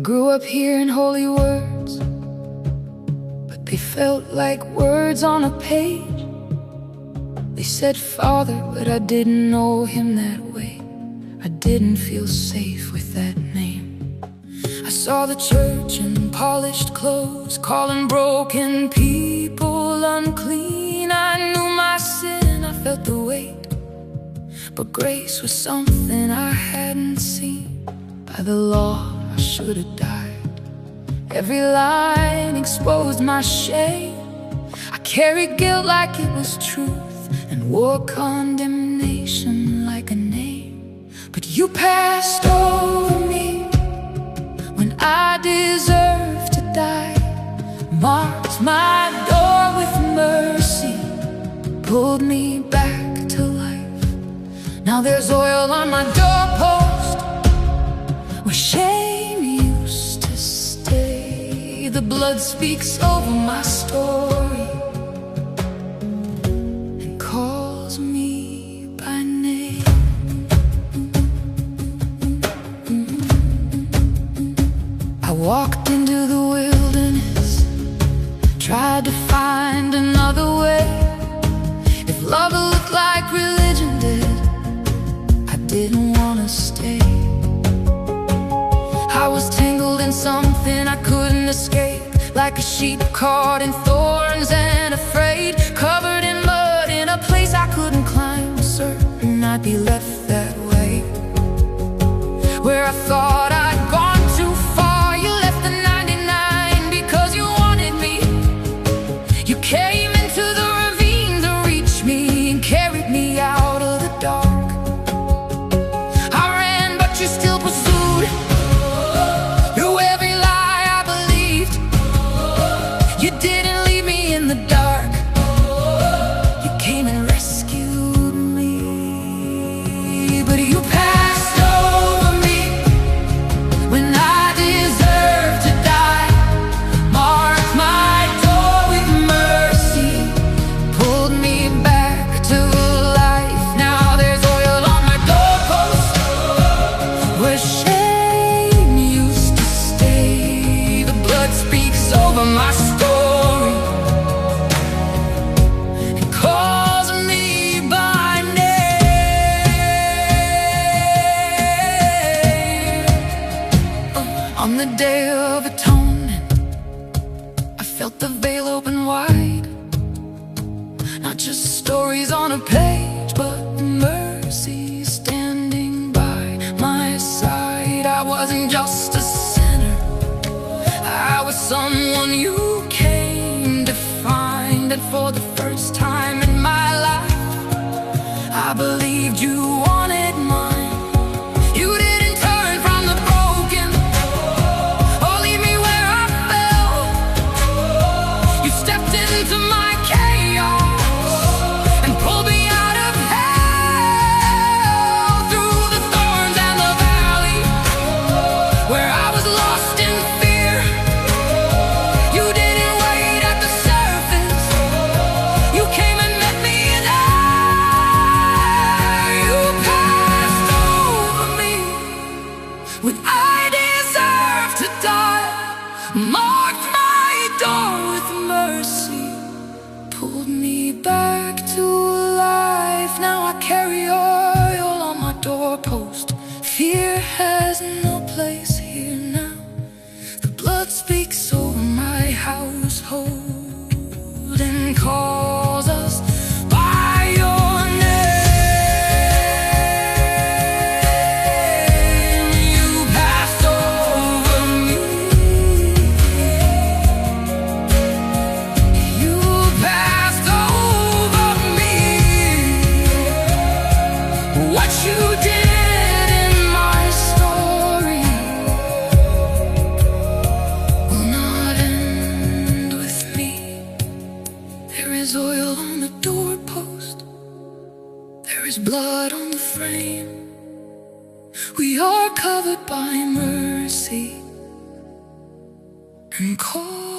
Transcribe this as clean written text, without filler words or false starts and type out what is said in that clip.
grew up hearing holy words, but they felt like words on a page. They said Father, but I didn't know him that way. I didn't feel safe with that name. I saw the church in polished clothes, calling broken people unclean. I knew my sin, I felt the weight, but grace was something I hadn't seen. By the law, I should have died. Every line exposed my shame. I carried guilt like it was truth, and wore condemnation like a name. But you passed over me when I deserved to die. Marked my door with mercy, pulled me back to life. Now there's oil on my doorpost where shame used to stay. The blood speaks over my story and calls me by name. I walked into the wilderness, tried to find another way. If love looked like religion did, I didn't want to stay. I was tangled in something I couldn't escape, like a sheep caught in thorns and afraid, covered in mud in a place I couldn't climb, certain I'd be left that way. Where I thought I'd gone too far, you left the 99 because you wanted me. You came into the ravine to reach me and carried me out of the dark. I ran, but you still pursued. Through every lie I believed, you didn't leave me in the dark. You came and rescued me. But you passed over me when I deserved to die. Marked my door with mercy, pulled me back to life. Now there's oil on my doorpost where shame used to stay. The blood speaks over my story and calls me by name. On the Day of Atonement, I felt the veil open wide. Not just stories on a page, but mercy standing by my side. I wasn't just a sinner, I was someone you came to find. And for the first time in my life, I believed you wanted mine. You didn't turn from the broken or leave me where I fell. You stepped into my chaos and pulled me out of hell. Through the thorns and the valley where I was lost in fear, you didn't wait at the surface. You came and met me there. You passed over me when I deserved to die. Marked my door with mercy, pulled me back to life. Now I carry oil on my doorpost. Fear has no place here now. The blood speaks over my household and calls us by your name. You passed over me. You passed over me. What you did in my story will not end with me. There is oil on the doorpost, there is blood on the frame. We are covered by mercy and called